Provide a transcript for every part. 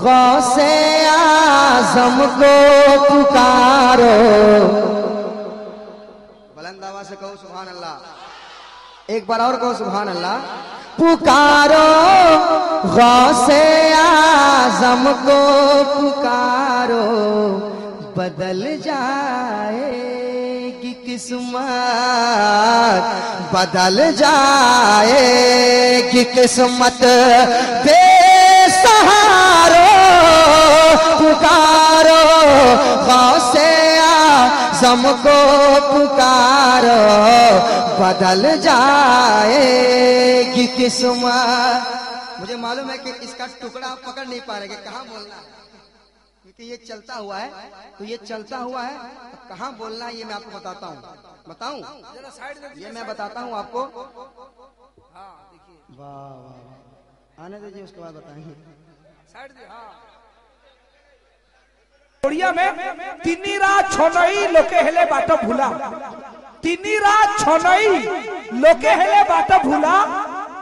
गौसे आज़म को पुकारो। बुलंद आवाज से कहो सुभान अल्लाह। एक बार और कहो सुभान अल्लाह। पुकारो गौसे आज़म को पुकारो, बदल जाएगी किस्मत, बदल जाएगी किस्मत बेसहारो। पुकारो गौसे आज़म को पुकारो, बदल जाएगी किस्मत। मुझे मालूम है कि इसका टुकड़ा आप पकड़ नहीं पा रहे कि कहाँ बोलना है, क्योंकि ये चलता हुआ है, तो ये चलता हुआ है, कहाँ बोलना है ये मैं आपको बताता हूँ। बताऊं? ये मैं बताता हूँ आपको। वाह वाह, आने दीजिए, उसके बाद बताएंगे। ओडिया में तिनी रात छोनई लोके हेले बाट भूला, तिनी रात छोनई लोके हेले बाट भूला,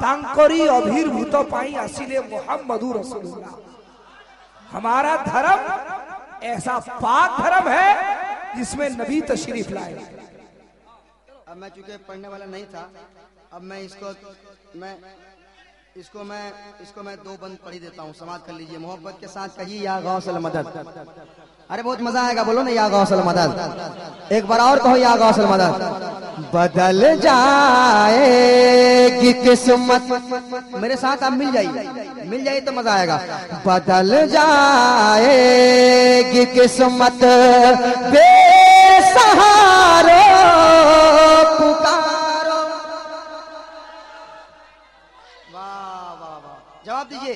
तांकरी अभिर्भूत पाई आसिले मोहम्मदुर रसूलुल्लाह। हमारा धर्म ऐसा पाक धर्म है जिसमें नबी तशरीफ लाए। अब मैं चूंकि पढ़ने वाला नहीं था, अब मैं इसको मैं दो बंद पढ़ी देता हूँ, समाज कर लीजिए। मोहब्बत के साथ कहिए या गौसल मदद। अरे बहुत मजा आएगा, बोलो ना या गौसल मदद। एक बार और कहो या गौसल मदद। बदल जाएगी किस्मत, मेरे साथ आप मिल जाइए तो मजा आएगा। बदल जाएगी किस्मत बेसहारो, पुकारो। वाह वाह वाह, जवाब दीजिए।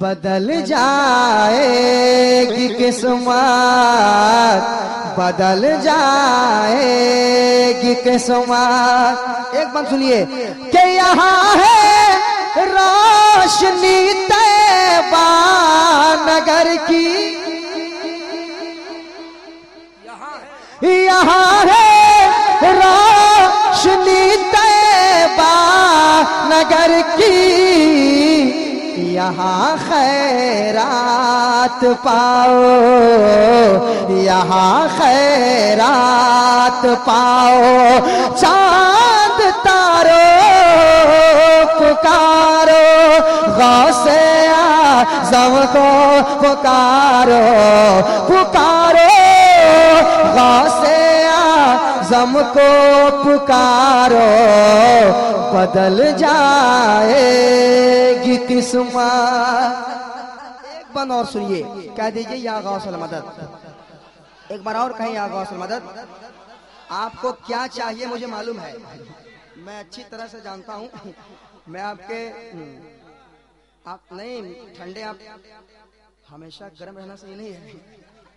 बदल जाएगी किस्मत, बदल जाएगी किस्मत। एक बात सुनिए कि यहाँ है रोशनी तैबा नगर की, यहाँ है रोशनी तैबा नगर की, यहाँ खैरात पाओ, यहाँ खैरात पाओ। चांद तारो पुकारो, गौसे आज़म को पुकारो, पुकारो गौसे आज़म को पुकारो, बदल जाएगी किस्मत। एक बार और सुनिए, कह दीजिए या गौसल मदद। एक बार और कहें या गौसल मदद। आपको क्या चाहिए मुझे मालूम है, मैं अच्छी तरह से जानता हूँ। मैं आपके आप नहीं ठंडे, आप हमेशा गर्म रहना सही नहीं है,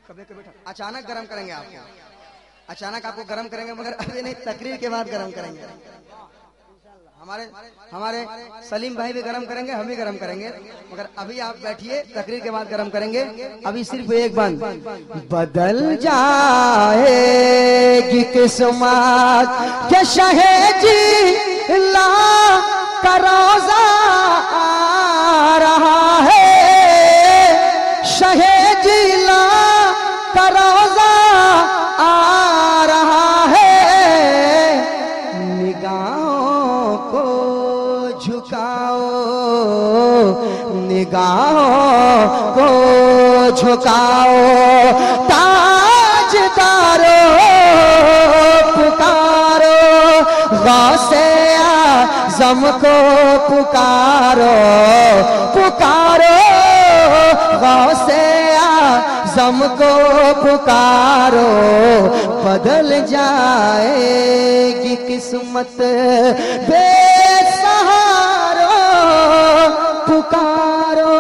कभी कभी अचानक गर्म करेंगे आपको, अचानक आपको गर्म करेंगे, मगर अभी नहीं, तकरीर के बाद गर्म करेंगे। हमारे सलीम भाई भी गरम करेंगे, हम भी गरम करेंगे, मगर अभी आप बैठिए, तकरीर के बाद गरम करेंगे। अभी सिर्फ एक बंद। बदल जाएगी किस्मत के शहेजी ला का रोजा आ रहा है, शहेजी ला का रोजा आ रहा है। निगाहों को झुकाओ, निगाहों को झुकाओ, ताजदारो पुकारो, गौसे आज़म को पुकारो, पुकारो गौसे आज़म को पुकारो, बदल जाएगी किस्मत बेसहारो। पुकारो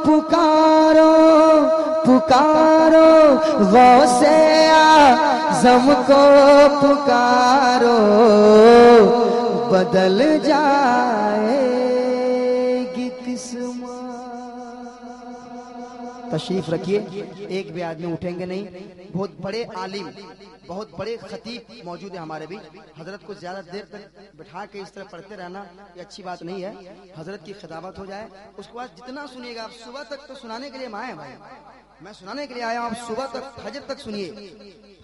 पुकारो पुकारो, गौसे आज़म को पुकारो, बदल जाएगी किस्मत। तशरीफ रखिए। एक भी आदमी उठेंगे नहीं। बहुत बड़े आलिम, बहुत बड़े खतीब मौजूद है हमारे बीच। हजरत को ज्यादा देर तक बिठा के इस तरह पढ़ते रहना ये अच्छी बात नहीं है। हजरत की खिताबत हो जाए, उसके बाद जितना सुनिएगा आप। सुबह तक तो सुनाने के लिए हम आए हैं भाई, मैं सुनाने के लिए आया हूँ। आप सुबह तक फजर तक सुनिए,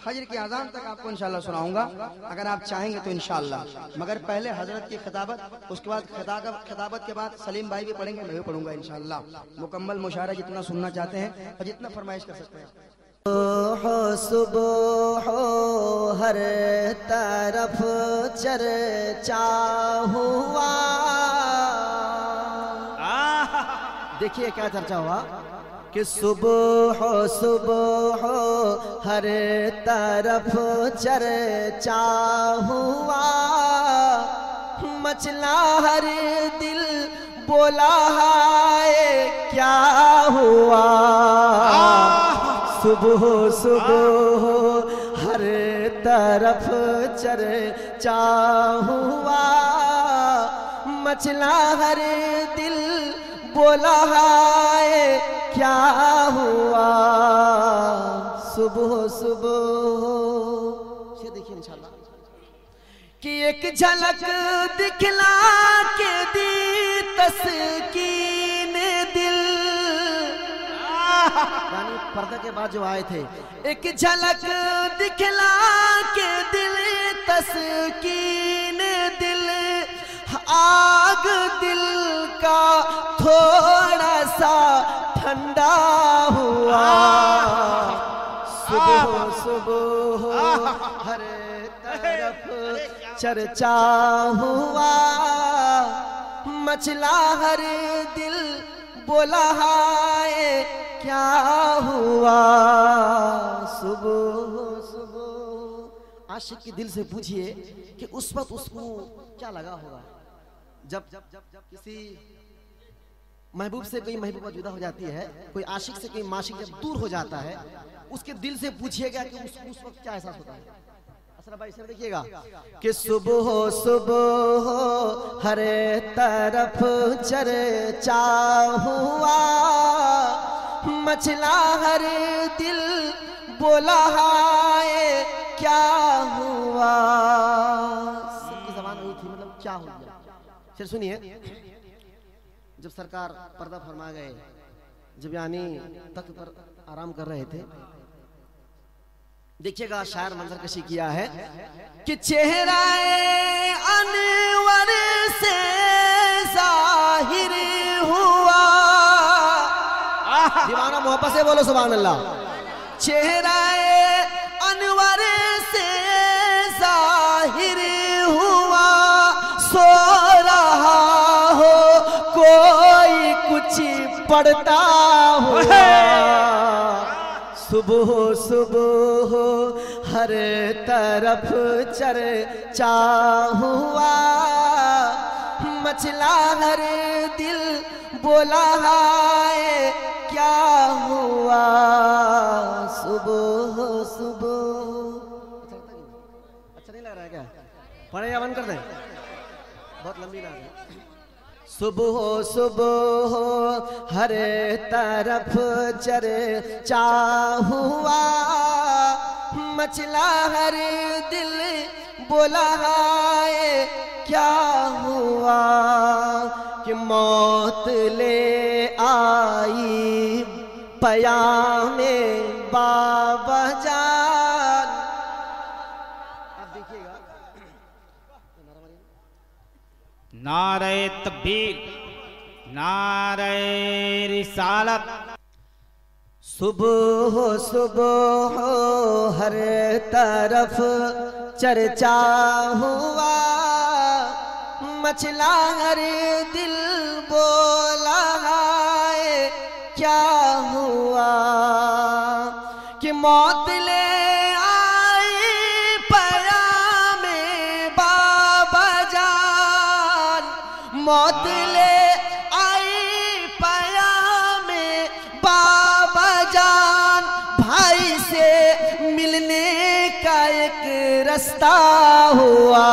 फजर की अजान तक आपको इंशाल्लाह सुनाऊंगा अगर आप चाहेंगे तो इंशाल्लाह। मगर पहले हजरत की खिताबत, उसके बाद खिताबत के बाद सलीम भाई भी पढ़ेंगे, मैं भी पढ़ूंगा इंशाल्लाह। मुकम्मल मुशायरा जितना सुनना चाहते हैं और जितना फरमाइश कर सकते हैं। हो सुबह हो हर तरफ चर्चा हुआ। देखिए क्या चर्चा हुआ कि सुबह हो हर तरफ चर्चा हुआ। मचला हर दिल बोला है क्या हुआ। सुबह हर तरफ चर्चा हुआ। मचला हर दिल बोला है क्या हुआ। सुबह ये देखिए इंशाल्लाह कि एक झलक दिखला के दी तस्कीन दिल। यानी पर्दा के बाद जो आए थे, एक झलक दिखला के दिल तस्कीन दिल। आग दिल का थोड़ा सा ठंडा हुआ। सुबह हर तरफ चर्चा हुआ। मचला हर दिल बोला है क्या हुआ। सुबह आशिक के दिल से पूछिए कि उस वक्त उसको क्या लगा होगा जब किसी महबूब से कोई महबूबा जुदा हो जाती है, कोई आशिक से कोई माशिक जब दूर हो जाता है, उसके दिल से पूछिएगा कि उसको उस वक्त क्या एहसास होता है। असरा भाई इसे देखिएगा कि सुबह हर तरफ चर्चा हुआ। मचला हर दिल बोला है क्या हुआ। सबकी ज़बान वही थी, मतलब क्या हो गया। फिर सुनिए, जब सरकार पर्दा फरमा गए, जब यानी तख्त पर आराम कर रहे थे, देखिएगा शायर मंजर कशी किया है कि चेहरा अनवर से जाहिर हुआ। दीवाना मोहब्बत से बोलो सुभान अल्लाह। चेहरा अनवर से जाहिर हुआ। सो रहा हो कोई कुछ पढ़ता हुआ। सुबह हर तरफ चर्चा हुआ। मचला हर दिल बोला है क्या हुआ। सुबह अच्छा नहीं लग रहा है क्या? पढ़े या बंद कर दें? बहुत लंबी बात है। सुबह हर तरफ चर्चा हुआ। मचला हर दिल बोला है क्या हुआ। कि मौत ले आई पयामे बाबा जान। अब देखिएगा नारे तकबीर, नारे रिसालत। सुबह हर तरफ चर्चा हुआ। मचला हर दिल बोला है क्या हुआ। कि मौत ले आई पयामे बाबा जान। मौत ले आई पयामे बाबा जान। भाई से मिलने का एक रास्ता हुआ।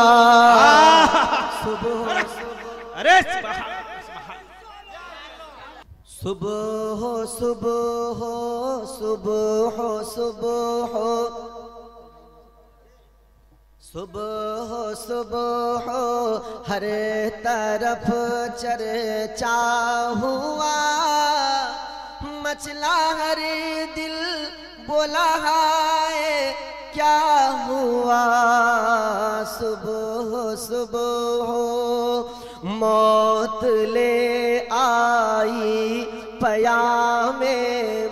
सुबह हो सुबह हो सुबह हो सुबह हो सुबह हो सुबह हो हर तरफ चर्चा हुआ, मचला हर दिल बोला है क्या हुआ। सुबह हो सुबह हो मौत ले आई पयामे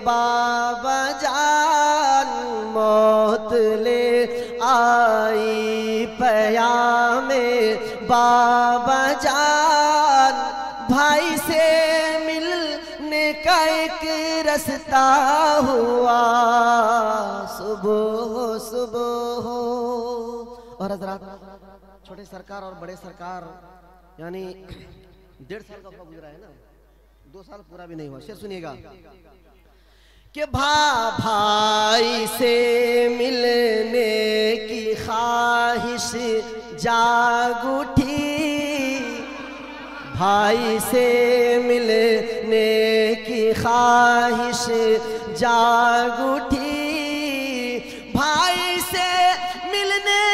बाबा जान, मौत ले आई पयामे बाबा जान। भाई से मिलने का एक रास्ता हुआ, सुबह हो सुबह हो। और हजरात, छोटे सरकार और बड़े सरकार यानी 1.5 साल का वक्त गुजरा है ना, 2 साल पूरा भी नहीं हुआ। शेर सुनिएगा कि भाई से मिलने की ख्वाहिश जाग उठी, भाई से मिलने की ख्वाहिश जाग उठी, भाई से मिलने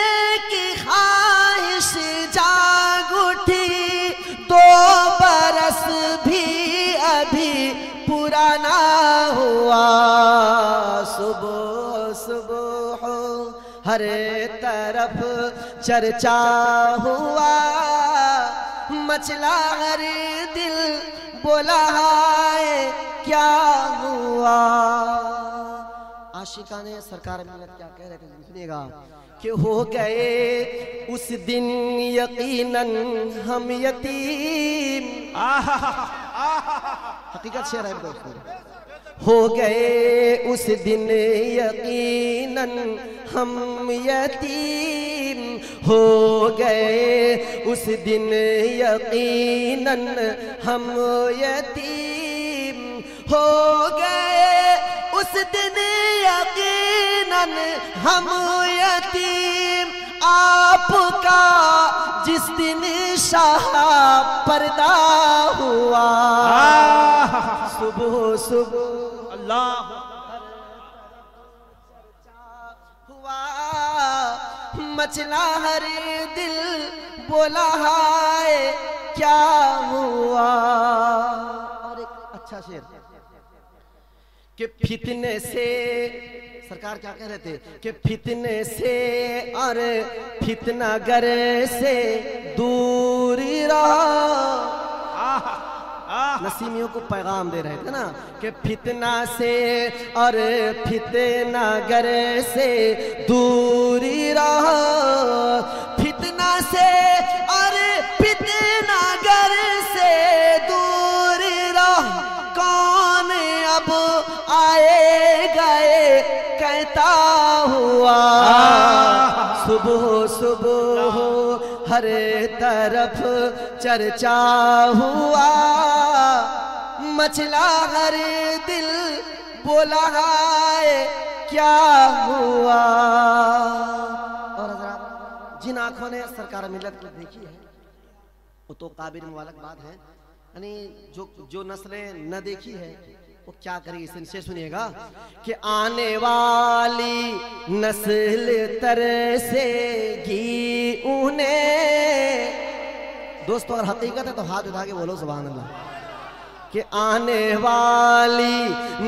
की ख्वाहिश जाग उठी। 2 बरस भी अभी पूरा ना हुआ, सुबह सुबह हो हर तरफ चर्चा हुआ, मचला हर दिल बोला है क्या हुआ। आशिका ने सरकार मिलत क्या कह रहे थे सुनिएगा कि हो गए उस दिन यकीनन हम यतीम। हकीकत शेर है दोस्तों। हो गए उस दिन यकीनन हम यतीम, हो गए उस दिन यकीनन हम यतीम, हो गए उस दिन यकीनन हम यतीम। आपका जिस दिन शाह पर्दा हुआ, सुबह सुबह अल्लाह हुआ, मचला हर दिल बोला है क्या हुआ। और एक अच्छा शेर कि फितने से सरकार क्या कह रहे थे कि फितने से और फितना गर से दूर रहो। नसीमियों को पैगाम दे रहे थे ना कि फितना से और फितना गर से दूर रहो, फितना से और फितना गर से दूर रहो। कौन अब आए गए कहता हुआ, सुबह सुबह हर तरफ चर्चा हुआ, मचला हर दिल बोला है क्या हुआ। और हज़रात, जिन आंखों ने सरकार मिलत को देखी है वो तो काबिल मुबारक बात है, यानी जो नस्लें न देखी है वो क्या करेगी। इनसे सुनिएगा कि आने वाली नस्ल तरसेगी उन्हें। दोस्तों और हकीकत है तो हाथ उठा के बोलो सुभान अल्लाह। कि आने वाली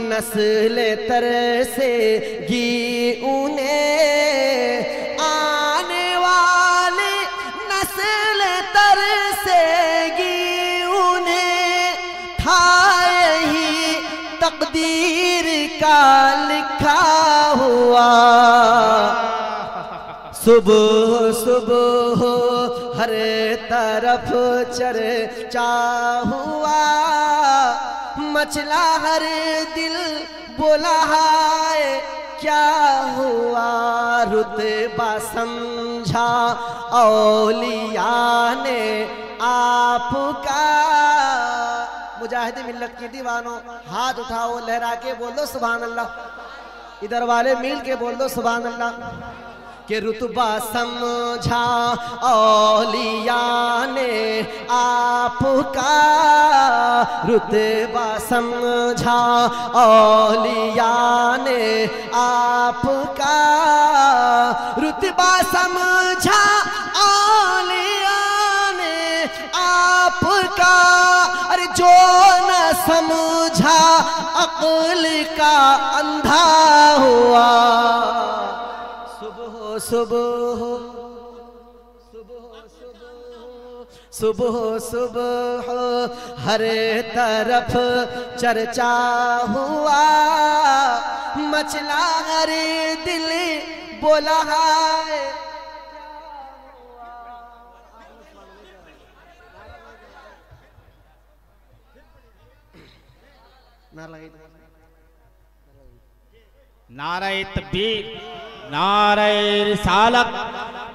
नस्ल तरसेगी उन्हें, आने वाली नस्ल तरसेगी उन्हें। था यही तकदीर का लिखा हुआ, सुबह सुबह हर तरफ चर्चा हुआ, मचला हर दिल बोला है क्या हुआ। रुतबा समझा औलिया ने आपका। मुजाहिद मिल्लत की दीवानों हाथ उठाओ, लहरा के बोल दो सुभान अल्लाह। इधर वाले मिल के बोल दो सुभान अल्लाह। कि रुतबा समझा औलिया ने आपका, रुतबा समझा औलिया ने आपका, रुतबा समझा औलिया ने आपका। अरे जो न समझा अक्ल का अंधा हुआ। सुबह सुबह सुबह सुबह हर तरफ चर्चा हुआ, मचला हर दिल बोला है। नारे तकबीर, नारे रिसालत।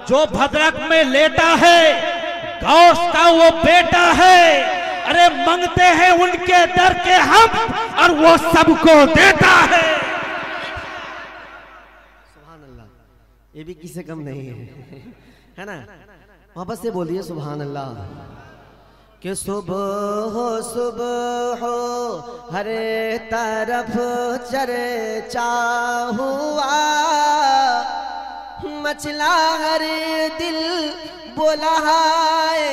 जो भद्रक में लेटा है गौस का वो बेटा है। अरे मांगते हैं उनके दर के हम और वो सबको देता है। सुभान अल्लाह, ये भी किसी कम नहीं है, है ना? वापस से बोलिए सुभान अल्लाह। कि सुबह हो हर तरफ चर्चा हुआ, मचला हर दिल बोला है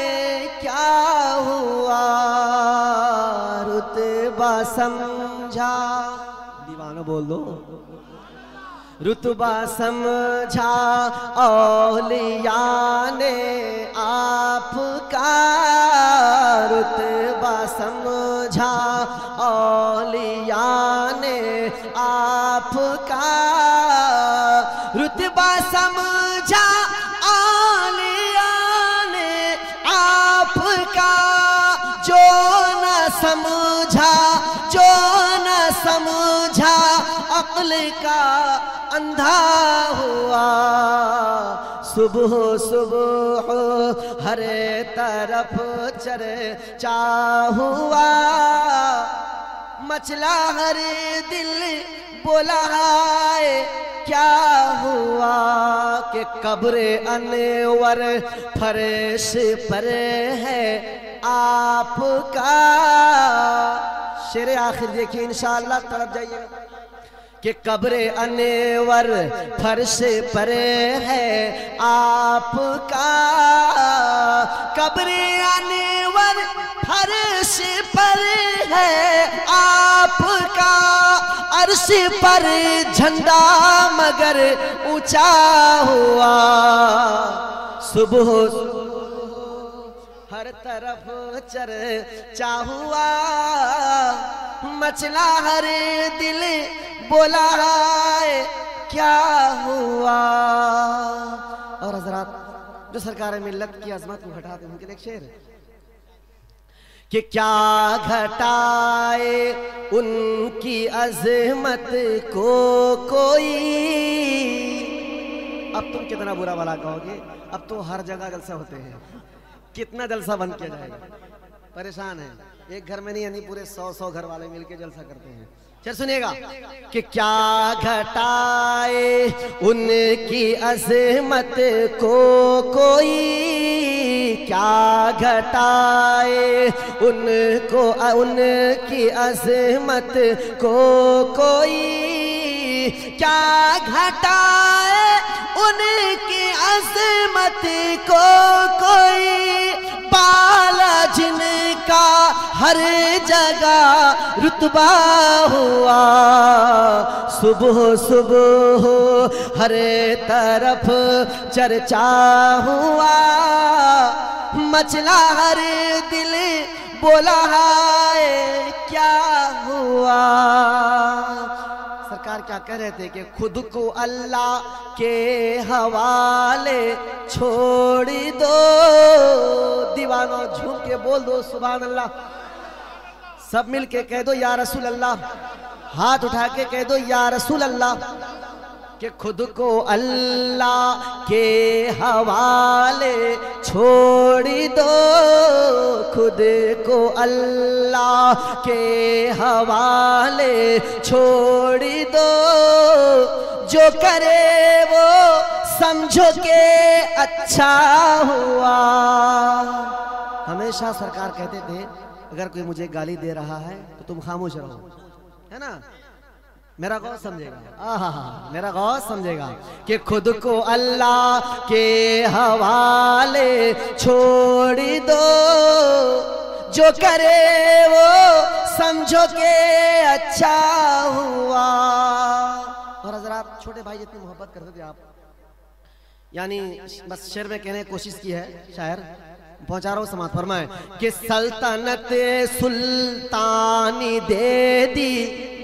क्या हुआ। रुतबा समझा, दीवाना बोल दो, रुतबा समझा औलिया ने आपका, रुतबा समझा औलिया ने आपका, रुतबा समझा औलिया ने आपका। जो न समझा, जो न समझा अक्ल का अंधा हुआ। सुबह सुबह हर तरफ चर्चा हुआ, मचला हर दिल बोला है क्या हुआ। कि कब्र अनवर फर्श पर है आपका। शेर आखिर देखिए इंशाअल्लाह, तरफ जाइएगा। कि कब्र अनवर फर्श पर है आपका, कब्र अनवर फर्श पर है आपका। अर्श पर झंडा मगर ऊंचा हुआ। सुबह हर तरफ चर्चा हुआ, मचला हर दिल बोला है क्या हुआ। और हजरात जो सरकार मिल्लत की अजमत को घटाते उनके लिए एक शेर। कि क्या घटाए उनकी अजमत को कोई। अब तुम कितना बुरा भला कहोगे, अब तो हर जगह जलसा होते हैं, कितना जलसा बंद किया जाएगा। परेशान है, एक घर में नहीं यानी पूरे 100 घर वाले मिलके जलसा करते हैं। चल सुनिएगा। कि क्या घटाए उनकी अजमत को कोई, क्या घटाए उनको उनकी अजमत को कोई, क्या घटाए उनकी अजमत को कोई। बाला जिनका हर जगह रुतबा हुआ। सुबह सुबह हर तरफ चर्चा हुआ, मचला हर दिल बोला है क्या हुआ। सरकार क्या कह रहे थे कि खुद को अल्लाह के हवाले छोड़ दो। दीवानो झूम के बोल दो सुभान अल्लाह। सब मिल के कह दो या रसूल अल्लाह, हाथ उठा के कह दो या रसूल अल्लाह। कि खुद को अल्लाह के हवाले छोड़ दो, खुद को अल्लाह के हवाले छोड़ दो। जो करे वो समझो के अच्छा हुआ। हमेशा सरकार कहते थे अगर कोई मुझे गाली दे रहा है तो तुम खामोश रहो, है ना? मेरा गौर समझेगा, आहा, मेरा गौर समझेगा कि खुद को अल्लाह के हवाले छोड़ दो, जो करे वो समझो के अच्छा हुआ। और हजरात, छोटे भाई जितनी मोहब्बत करते थे आप, यानी बस शेर में कहने की कोशिश की है, शायर पहुंचा रहा हूं, समाज फरमाए कि सल्तनत सुल्तानी दे दी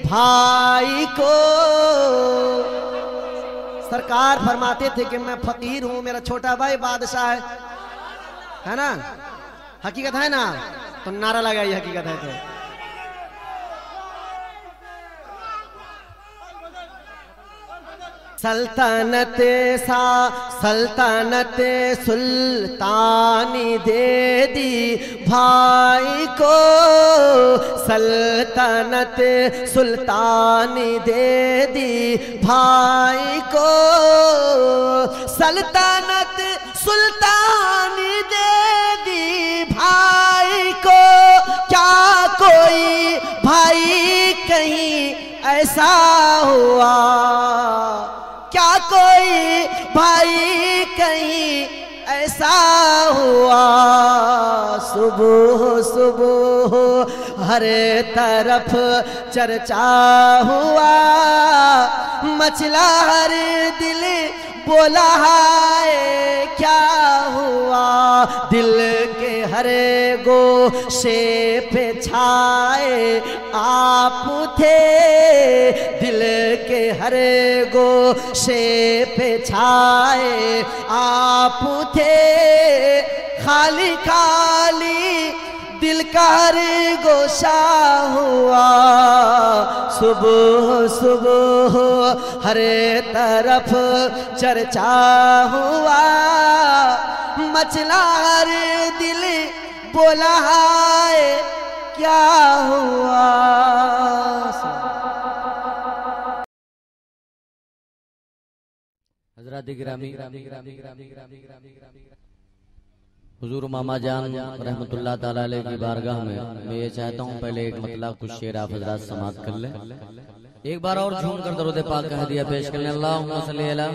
भाई को। सरकार फरमाते थे कि मैं फकीर हूं, मेरा छोटा भाई बादशाह है ना? हकीकत है ना? तो नारा लगाइए, हकीकत है तो। सल्तनत सुल्तानी दे दी भाई को, सल्तनत सुल्तानी दे दी भाई को, सल्तनत सुल्तानी दे दी भाई को। क्या कोई भाई कहीं ऐसा हुआ, क्या कोई भाई कहीं ऐसा हुआ? सुबह सुबह हर तरफ चर्चा हुआ, मचला हर दिल बोला है क्या हुआ? दिल के हर गोशे पे छाए आप थे, दिल के हर गोशे पे छाए आप थे, खाली खाली दिल का हर गोशा हुआ। सुबह सुबह हर तरफ चर्चा हुआ, मचला हर दिल बोला है क्या हुआ? हजरत गिरामी हुजूर मामा जान रहमतुल्लाह ताला अलैह की बारगाह में मैं ये चाहता हूँ पहले एक मतलब कुछ शेर आप हजरात समात कर ले। एक बार और झूम कर दरूद पाक का हदिया पेश कर लें। अल्लाहुम्मा सल्ली अला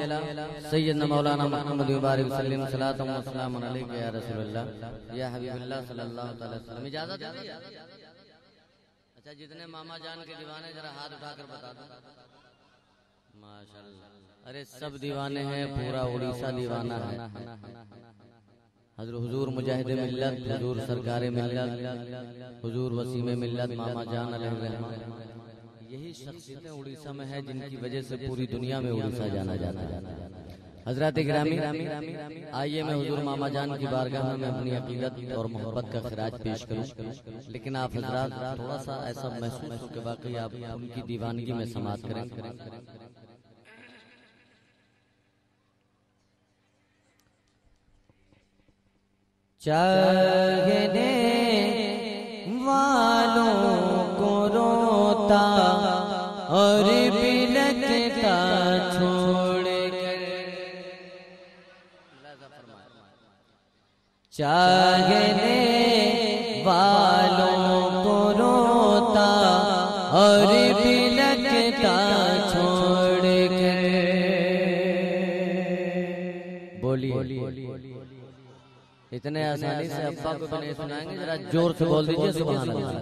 सय्यदना मौलाना मुहम्मद व बारिक वसल्लम सलातम व सलाम अलैका या रसूलल्लाह या हबीबल्लाह सल्लल्लाहु अलैहि वसल्लम। इजाजत है? अच्छा, जितने मामा जान के दीवाने जरा हाथ उठाकर बता दो। माशाअल्लाह, अरे सब दीवाने हैं, पूरा उड़ीसा दीवाना है। हुजूर मुजाहिद मिल्लत, हुजूर सरकार मिल्लत, हुजूर वसीम मिल्लत मामा जान अलैहिर्रहमान, यही शख्सियतें उड़ीसा में है जिनकी वजह से पूरी दुनिया में उड़ीसा जाना जाना हजरत गिरामी, आइए मैं हुजूर मामा जान की बारगाह में मैं अपनी अकीदत और मोहब्बत का खराज पेश करूं, लेकिन आप हजरात थोड़ा सा ऐसा महसूस हो कि वाकई आप उनकी दीवानगी में समात करें। चाहने वालों को रोता और बिलखता छोड़कर, चाहने वालों को रोता और बिलखता छोड़कर, बोलिए इतने आसानी से अब्बा को भी नहीं सुनाएंगे, जरा जोर से बोल दीजिए सुभान अल्लाह।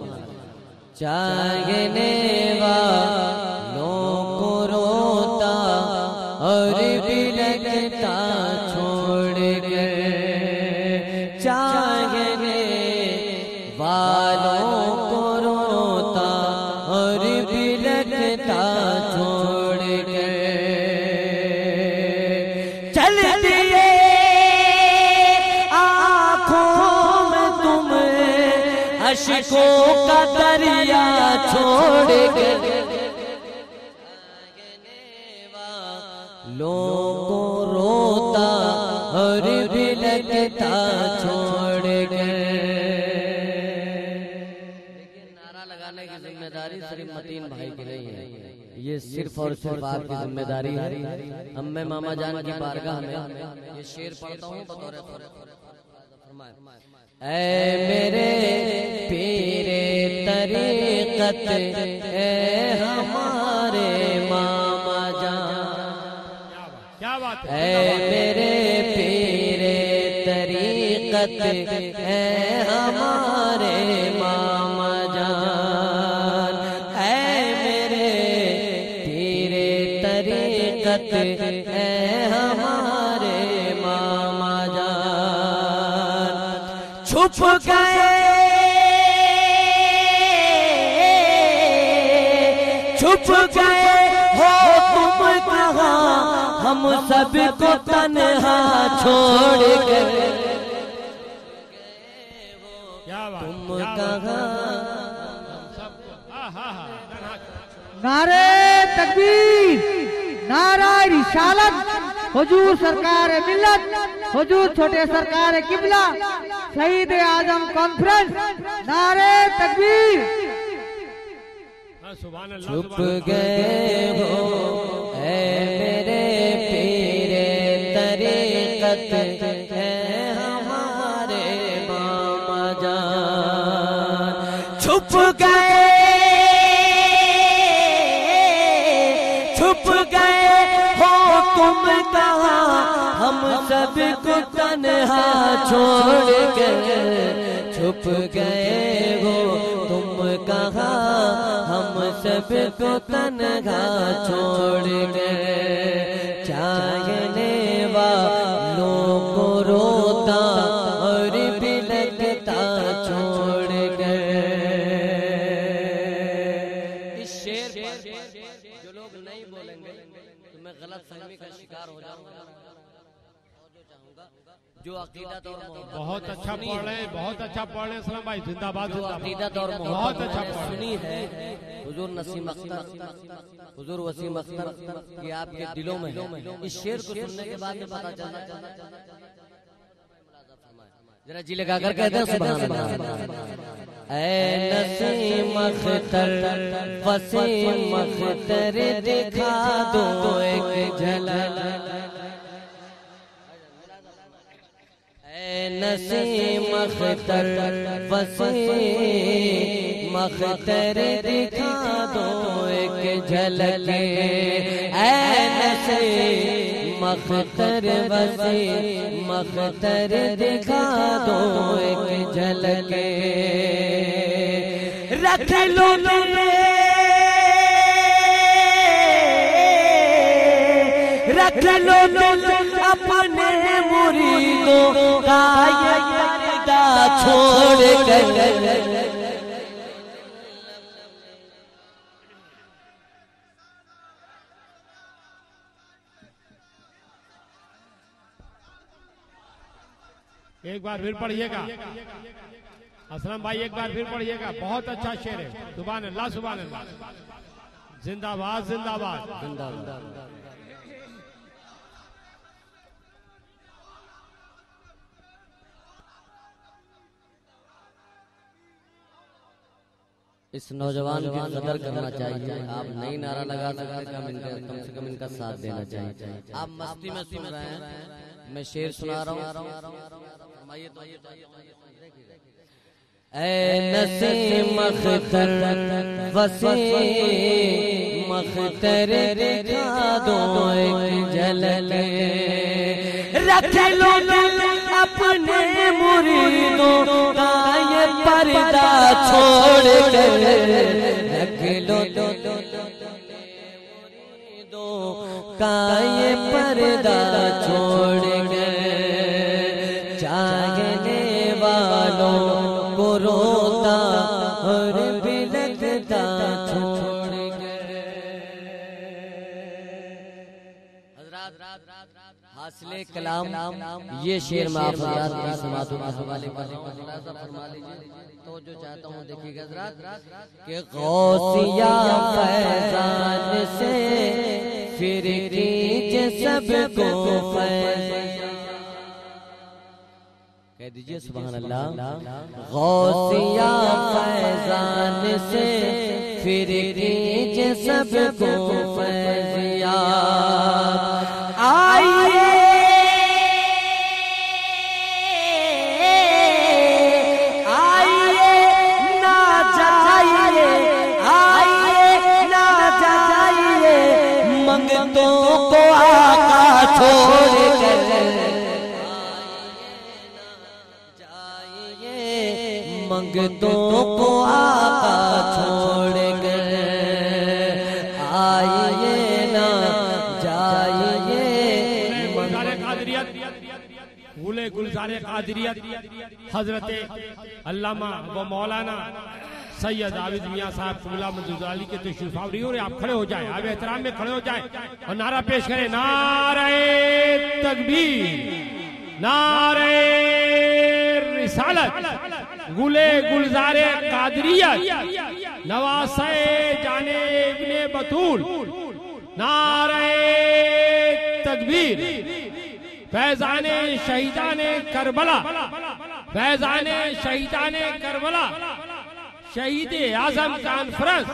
चाहने वालों को रोता और बिलखता छोड़कर, चाहने वालों को रोता और बिलखता छोड़कर, चल दिए अशकों का दरिया छोड़ कर, लोगों को रोता और बिलखता छोड़ कर। लेकिन नारा लगाने की जिम्मेदारी सिर्फ मतीन भाई की नहीं है, ये सिर्फ और सिर्फ आपकी जिम्मेदारी है। अब मैं मामा जान की बारगाह में ये शेर पढ़ता हूँ बतौर ऐ मेरे पीरे तरीक़त, ऐ हमारे मामा जान, क्या बात है, ऐ मेरे पीरे तरीक़त, ऐ हमारे मामा जान, ऐ मेरे पीरे तरीक़त, ऐ हमारे मामा जान। छुप गए, छुप गए हो तुम कहाँ, हम सबको तन्हा छोड़ गए, क्या बात, तुम क्या बात, कहाँ। नारे तकबीर, नारा रिसालत, हुजूर सरकार मिल्लत, हुजूर छोटे सरकार किबला, शहीद आजम कॉन्फ्रेंस, नारे तकबीर। छुप गए हो ऐ मेरे पीरे तरीक़त, है हमारे मामा जान। छुप गए, छुप गए हो तुम कहाँ, हम सबको तन्हा छोड़ गए, छुप गए हो तुम कहाँ, हम सबको तन्हा छोड़ गए। चाहने वालों को रोता और बिलखता छोड़ गए। इस शेर पर जो लोग नहीं बोलेंगे तो मैं गलत फहमी का शिकार हो जाऊंगा। और जो चाहूंगा जो अकीदत और मोहब्बत बहुत अच्छा पढ़ रहे हैं, बहुत अच्छा पढ़ रहे हैं सलाम भाई, जिंदाबाद जो जिंदाबाद। अकीदत और बहुत मोहब्बत अच्छा मैंने पढ़ सुनी है हुजूर नसीम अख्तर, हुजूर वसीम अख्तर कि आपके दिलों में है। इस शेर को सुनने के बाद में पता चला। जरा जी लगा कर कहते हैं सुभान अल्लाह। ऐ नसीम अख्तर वसीम अख्तर दिखा दो एक झलक, नसीम अख्तर वसीम अख्तर दिखा दो एक झलक, ऐ नसीम अख्तर वसीम अख्तर दिखा दो एक झलक। रख लो रख लो अपने मुरीदों का ये पर्दा छोड़ कर। एक बार फिर पढ़िएगा असलम भाई, एक बार फिर पढ़िएगा, बहुत अच्छा शेर है। सुभान अल्लाह, सुभान अल्लाह, जिंदाबाद जिंदाबाद जिंदाबाद। इस नौजवान की कदर करना चाहिए। आप नई नारा लगा सकते, कम से कम इनका साथ देना चाहिए। आप मस्ती में सुन रहे हैं, मैं शेर सुना रहा हूँ। ऐ नसीम अख्तर वसीम अख्तर दिखा दो एक झलक, रख लो अपने मुरीदों का ये पर्दा छोड़ कर, रख लो मुरीदों का ये पर्दा छोड़ कर। चाहने वालों को रोता और बिलखता छोड़ कर। हासिले कलाम ये शेर में आप हज़रात की समातों के हवाले फरमा लीजिए। तो जो चाहता हूँ देखिएगा हज़रात कि गौसिया फैज़ान से फिर कीजिए सबको फैज़, कह दीजिए सुभान अल्लाह। गौसिया फैज़ान से फिर कीजिए सबको फैज़िया, आइए गुलजार कादरियत हजरत अल्लामा व मौलाना सैयद आबिद मियां साहब कुबला मजूदाली के तशरीफ आवरी हो रहे, आप खड़े हो जाए, आप एहतराम में खड़े हो जाए और नारा पेश करें, नारे तकबीर, नारे रिसालत, गुले गुलजारे कादरियत, नवासे जाने इब्ने बतूल, नारे तकबीर, फैजाने शहीदाने करबला, फैजाने शहीदाने करबला, शहीद आजम कॉन्फ्रेंस।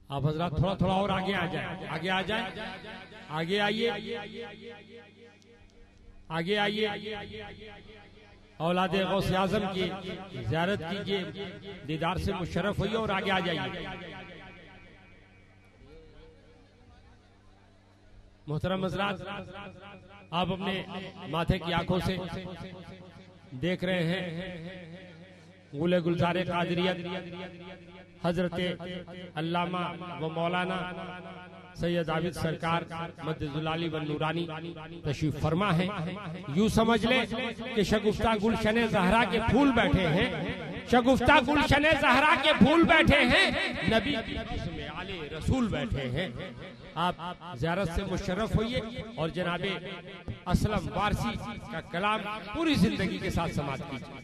आप हजरात थोड़ा थोड़ा और आगे आ जाए, आगे आ जाए, आगे आइए, आगे आइए, औलादे गौस आजम की ज़ियारत कीजिए, दीदार से मुशर्रफ होइए और आगे आ जाइए। मोहतरम हजरात, आप अपने माथे की आंखों से देख रहे हैं गुले गुलजारे कादरियत हजरत अल्लामा व मौलाना सैयद आबिद सरकार मद्दुलाली व नूरानी तशरीफ फरमा है। यूं समझ ले कि शगुफ्ता गुलशने ज़हरा के फूल बैठे हैं, शगुफ्ता गुलशने ज़हरा के फूल बैठे हैं, नबी में आले रसूल बैठे हैं। आप ज़ियारत से मुशर्रफ होइए और जनाबे असलम वारसी का कलाम पूरी जिंदगी के साथ समाप्त कीजिए।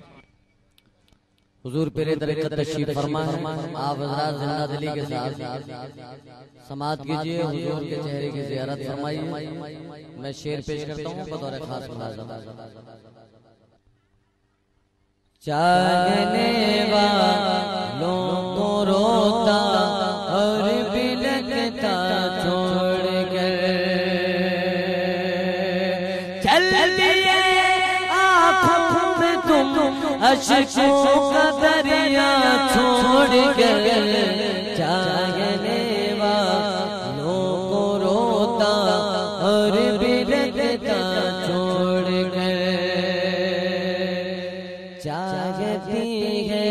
हुजूर पेरे तरीक़त तशरीफ फरमा है, आप हज़रात जिंदा दिली के साथ समाअत कीजिए, हुजूर के चेहरे की ज़ियारत फरमाइए। मैं शेर पेश करता हूँ बतौर खास मुलाज़म। चाहने वालों को रोता और बिलखता छोड़ कर चल दिए आँखों में तुम अश्कों का दरिया छोड़ कर, चाहने वालों को रोता और बिलखता छोड़ कर, चाहती है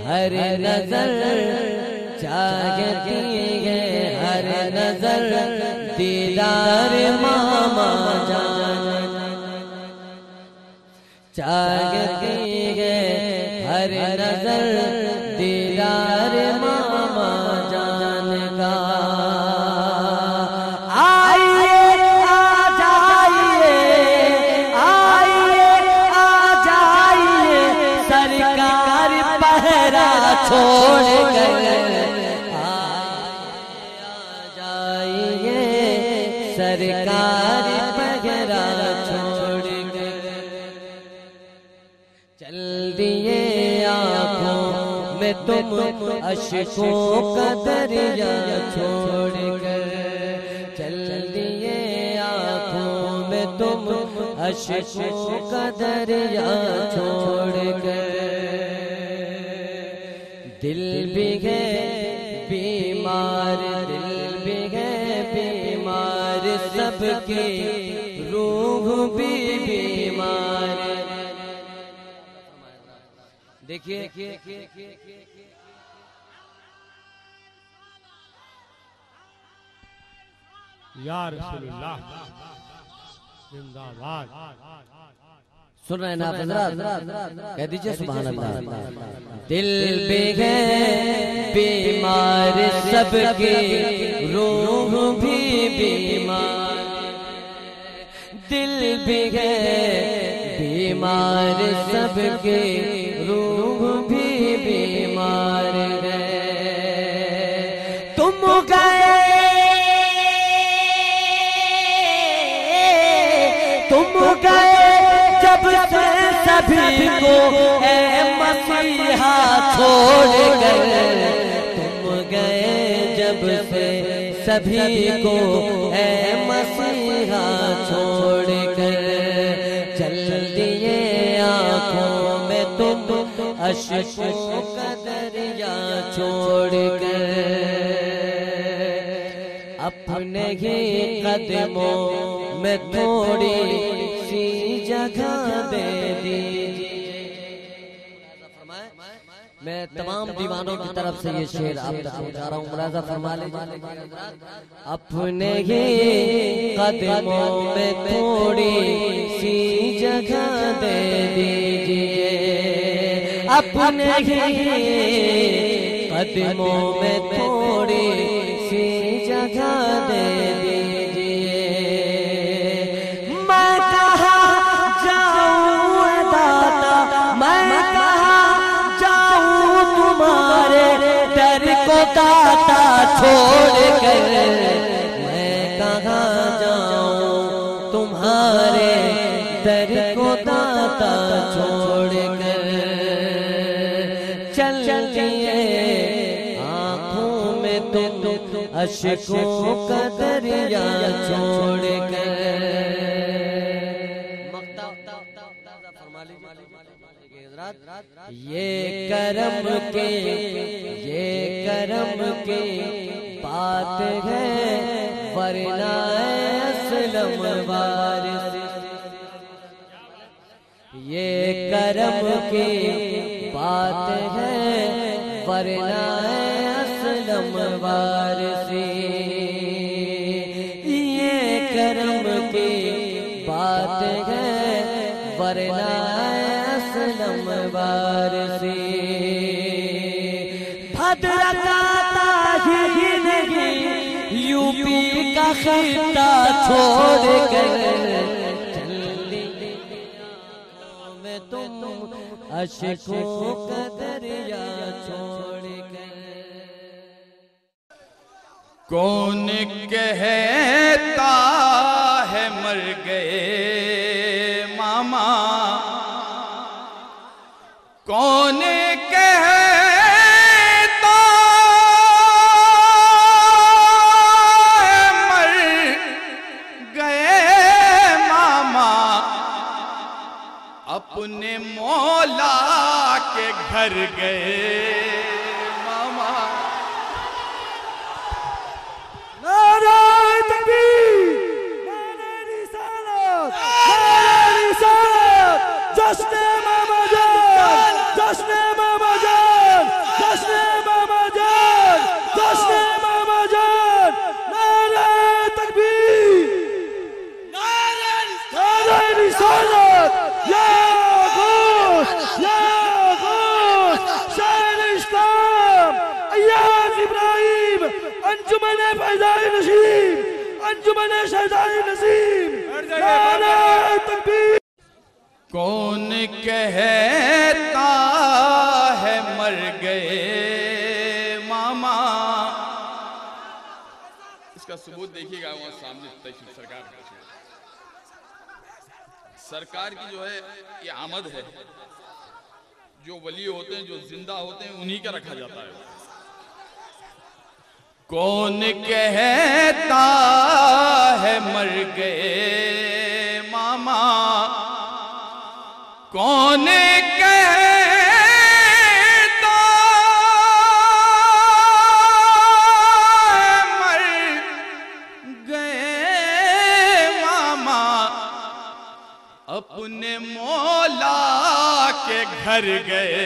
हर नजर, चाहती है हर नजर दीदार मामा जान, चाहती है हर नजर दीदार मामा जान का। आइए आ जाइए, आइए आ जाइए, सरकार पहरा छोड़ कर, आ जाइए सरकार पहरा छोड़ कर, चल दिए आँखों में तुम अश्कों का दरिया छोड़ कर, चल दिए आँखों में तुम अश्कों का दरिया छोड़ कर, दिल भी है बीमार, दिल भी है बीमार, सबके रूह भी बीमार। देखिए या रसूलुल्लाह जिंदाबाद। सुन रहे हैं ना हज़रात, कह दीजिए सुभान अल्लाह। दिल भी है बीमार, सबके रूह भी बीमार, दिल भी है बीमार, सबके रूह भी बीमार है। तुम गए, तुम गए जब से सभी को ए मसीहा छोड़ कर, तुम गए जब से सभी को ए मसीहा छोड़ कर, चल दिए आँखों में तुम अशकों का दरिया छोड़ कर अपने ही कदमों में थोड़ी सी जगह दे दीजिए। मैं तमाम दीवानों की तरफ से ये शेर आप तक पहुंचा रहा हूँ, मुलाजा फरमा लीजिए। अपने ही कदमों में थोड़ी सी जगह दे दीजिए, अपने ही कदमों में थोड़ी सी जगह दे दीजिए। मैं कहाँ जाऊँ दाता, मैं दाता छोड़ कर, मैं कहाँ जाऊँ तुम्हारे दर को दाता छोड़ कर। चलिए आँखों में तुम अशकों का दरिया छोड़ कर। ये करम के बात है वरना असलम वारिस। ये करम की बात है वरना असलम वारिसी। ये करम की बात है वरना असलम वारिसी। भद्रकाता ही नहीं यूपी का खिता छोड़ कर में तुम अशकों का दरिया छोड़ कर। कौन कहता है मर गए मामा, कौन कहता है मर गए मामा, अपने मौला के घर गए मामा। नारे तकबीर, नारे रिसालत, नारे रिसालत, जश्न मामा जान, जश्न मामा जान, जश्न मामा जान, जश्न मामा जान। नारे तकबीर, नारे रिसालत, या गौस, या गौस, शान इस्लाम, अय्याज इब्राहिम, अंजुमन फैज़ाए नसीम, अंजुमन शहदाए नसीम। नारे तकबीर। कौन कहता है मर गए मामा, इसका सबूत देखिएगा वहां सामने तहसील सरकार की जो है ये आमद है। जो वली होते हैं, जो जिंदा होते हैं, उन्हीं का रखा जाता है। कौन कहता है मर गए मामा, कौन कहता मर गए मामा, अपने मौला के घर गए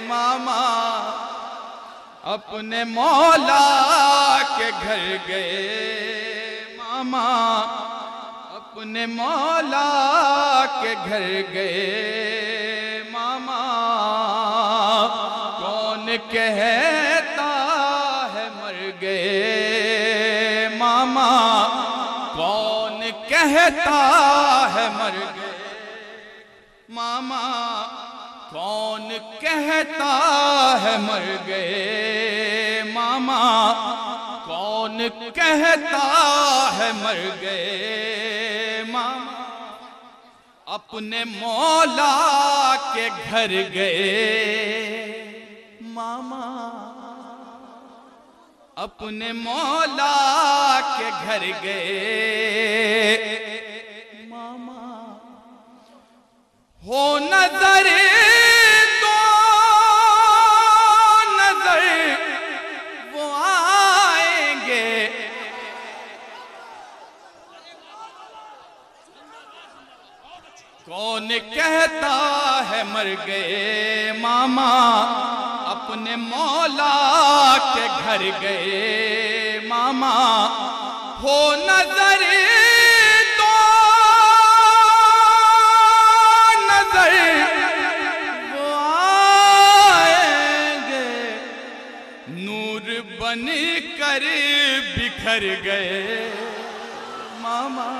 मामा, अपने मौला के घर गए मामा, अपने मौला के घर गए मामा। कौन कहता है मर गए मामा, कौन कहता है मर गए मामा, कौन कहता है मर गए मामा, कौन कहता है मर गए मामा, अपने मौला के घर गए मामा, अपने मौला के घर गए मामा। हो नजर तो कौन कहता है मर गए मामा, अपने मौला के घर गए मामा। हो नजर तो नजर वो आएंगे, नूर बन कर बिखर गए मामा।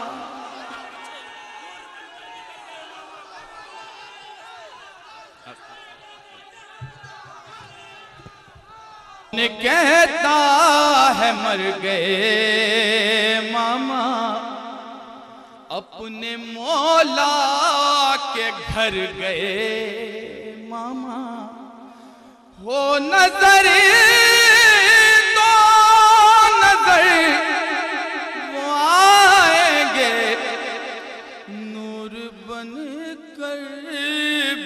ने कहता है मर गए मामा, अपने मौला के घर गए मामा। हो नजर तो नजर वो आएंगे, नूर बन कर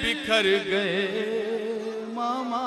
बिखर गए मामा।